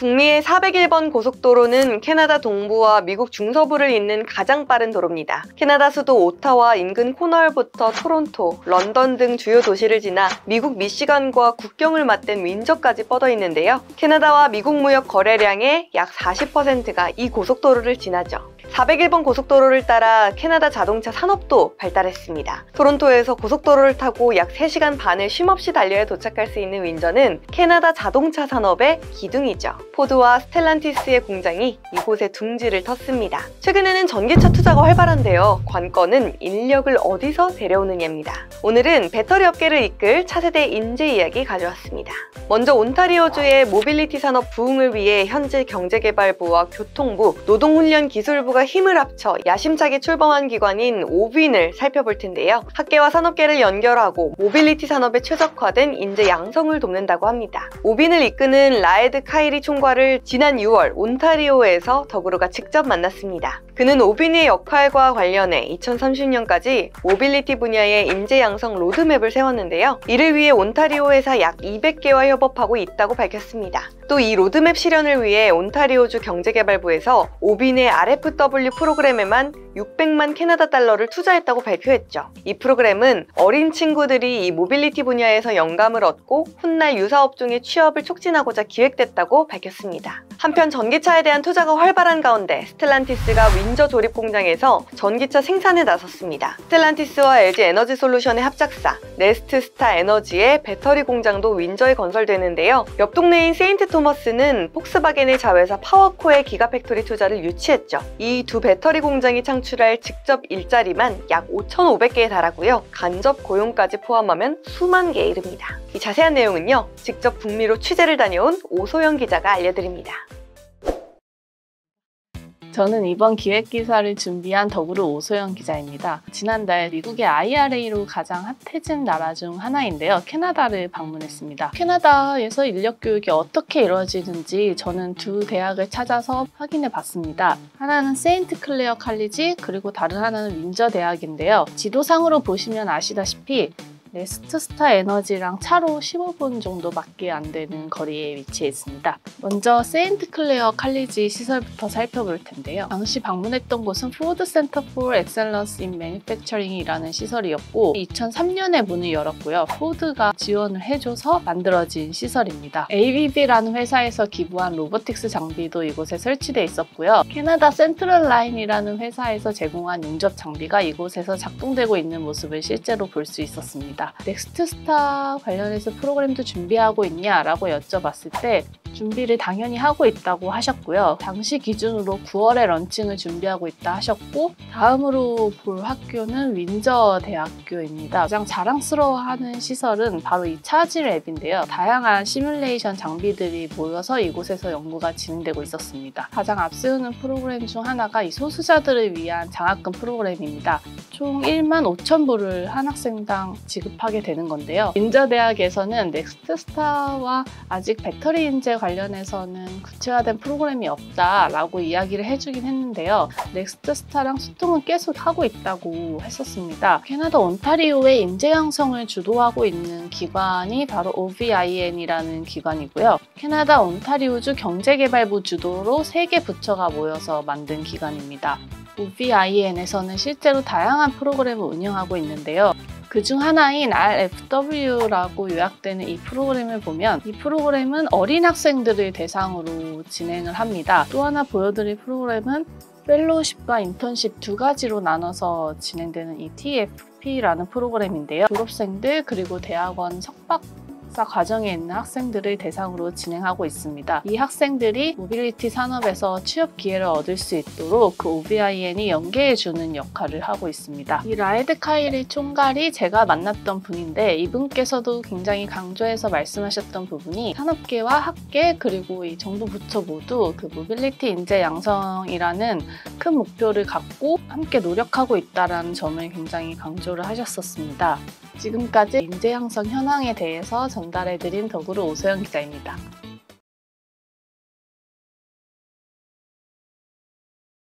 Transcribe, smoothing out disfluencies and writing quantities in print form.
북미의 401번 고속도로는 캐나다 동부와 미국 중서부를 잇는 가장 빠른 도로입니다. 캐나다 수도 오타와 인근 코널부터 토론토, 런던 등 주요 도시를 지나 미국 미시간과 국경을 맞댄 윈저까지 뻗어 있는데요. 캐나다와 미국 무역 거래량의 약 40%가 이 고속도로를 지나죠. 401번 고속도로를 따라 캐나다 자동차 산업도 발달했습니다. 토론토에서 고속도로를 타고 약 3시간 반을 쉼없이 달려야 도착할 수 있는 윈저는 캐나다 자동차 산업의 기둥이죠. 포드와 스텔란티스의 공장이 이곳에 둥지를 텄습니다. 최근에는 전기차 투자가 활발한데요. 관건은 인력을 어디서 데려오느냐입니다. 오늘은 배터리 업계를 이끌 차세대 인재 이야기 가져왔습니다. 먼저 온타리오주의 모빌리티 산업 부흥을 위해 현재 경제개발부와 교통부, 노동훈련기술부가 힘을 합쳐 야심차게 출범한 기관인 오빈을 살펴볼 텐데요. 학계와 산업계를 연결하고 모빌리티 산업에 최적화된 인재 양성을 돕는다고 합니다. 오빈을 이끄는 라에드 카이리 총괄을 지난 6월 온타리오에서 더불어가 직접 만났습니다. 그는 오빈의 역할과 관련해 2030년까지 모빌리티 분야의 인재 양성 로드맵을 세웠는데요. 이를 위해 온타리오에서 약 200개와 협업하고 있다고 밝혔습니다. 또 이 로드맵 실현을 위해 온타리오주 경제개발부에서 오빈의 RFW 프로그램에만 600만 캐나다 달러를 투자했다고 발표했죠. 이 프로그램은 어린 친구들이 이 모빌리티 분야에서 영감을 얻고 훗날 유사업종의 취업을 촉진하고자 기획됐다고 밝혔습니다. 한편 전기차에 대한 투자가 활발한 가운데 스텔란티스가 윈저 조립 공장에서 전기차 생산에 나섰습니다. 스텔란티스와 LG 에너지 솔루션의 합작사 네스트 스타 에너지의 배터리 공장도 윈저에 건설되는데요. 옆 동네인 세인트 토머스는 폭스바겐의 자회사 파워코의 기가팩토리 투자를 유치했죠. 이 두 배터리 공장이 창출할 직접 일자리만 약 5,500개에 달하고요. 간접 고용까지 포함하면 수만 개에 이릅니다. 이 자세한 내용은요, 직접 북미로 취재를 다녀온 오소영 기자가 알려드립니다. 저는 이번 기획기사를 준비한 더구로 오소영 기자입니다. 지난달 미국의 IRA로 가장 핫해진 나라 중 하나인데요. 캐나다를 방문했습니다. 캐나다에서 인력교육이 어떻게 이루어지는지 저는 두 대학을 찾아서 확인해 봤습니다. 하나는 세인트 클레어 칼리지, 그리고 다른 하나는 윈저 대학인데요. 지도상으로 보시면 아시다시피 네스트 스타 에너지랑 차로 15분 정도밖에 안 되는 거리에 위치해 있습니다. 먼저 세인트 클레어 칼리지 시설부터 살펴볼 텐데요. 당시 방문했던 곳은 포드 센터 for Excellence in Manufacturing이라는 시설이었고 2003년에 문을 열었고요. 포드가 지원을 해줘서 만들어진 시설입니다. ABB라는 회사에서 기부한 로보틱스 장비도 이곳에 설치되어 있었고요. 캐나다 센트럴 라인이라는 회사에서 제공한 용접 장비가 이곳에서 작동되고 있는 모습을 실제로 볼 수 있었습니다. 넥스트 스타 관련해서 프로그램도 준비하고 있냐라고 여쭤봤을 때 준비를 당연히 하고 있다고 하셨고요. 당시 기준으로 9월에 런칭을 준비하고 있다 하셨고, 다음으로 볼 학교는 윈저 대학교입니다. 가장 자랑스러워하는 시설은 바로 이 차질 앱인데요. 다양한 시뮬레이션 장비들이 모여서 이곳에서 연구가 진행되고 있었습니다. 가장 앞세우는 프로그램 중 하나가 이 소수자들을 위한 장학금 프로그램입니다. 총 15,000불을 한 학생당 지급하게 되는 건데요. 윈저 대학에서는 넥스트 스타와 아직 배터리 인재 관련해서는 구체화된 프로그램이 없다라고 이야기를 해주긴 했는데요. 넥스트 스타랑 소통은 계속 하고 있다고 했었습니다. 캐나다 온타리오의 인재 양성을 주도하고 있는 기관이 바로 OVIN이라는 기관이고요. 캐나다 온타리오주 경제개발부 주도로 3개 부처가 모여서 만든 기관입니다. OVIN에서는 실제로 다양한 프로그램을 운영하고 있는데요. 그중 하나인 RFW라고 요약되는 이 프로그램을 보면 이 프로그램은 어린 학생들을 대상으로 진행을 합니다. 또 하나 보여드릴 프로그램은 펠로우십과 인턴십 두 가지로 나눠서 진행되는 이 TFP라는 프로그램인데요. 졸업생들 그리고 대학원 석박사 과정에 있는 학생들을 대상으로 진행하고 있습니다. 이 학생들이 모빌리티 산업에서 취업 기회를 얻을 수 있도록 그 OBIN이 연계해주는 역할을 하고 있습니다. 이 라에드 카이리 총괄이 제가 만났던 분인데 이분께서도 굉장히 강조해서 말씀하셨던 부분이 산업계와 학계 그리고 이 정부 부처 모두 그 모빌리티 인재 양성이라는 큰 목표를 갖고 함께 노력하고 있다는 점을 굉장히 강조를 하셨었습니다. 지금까지 인재 양성 현황에 대해서 전달해드린 더구로 오소영 기자입니다.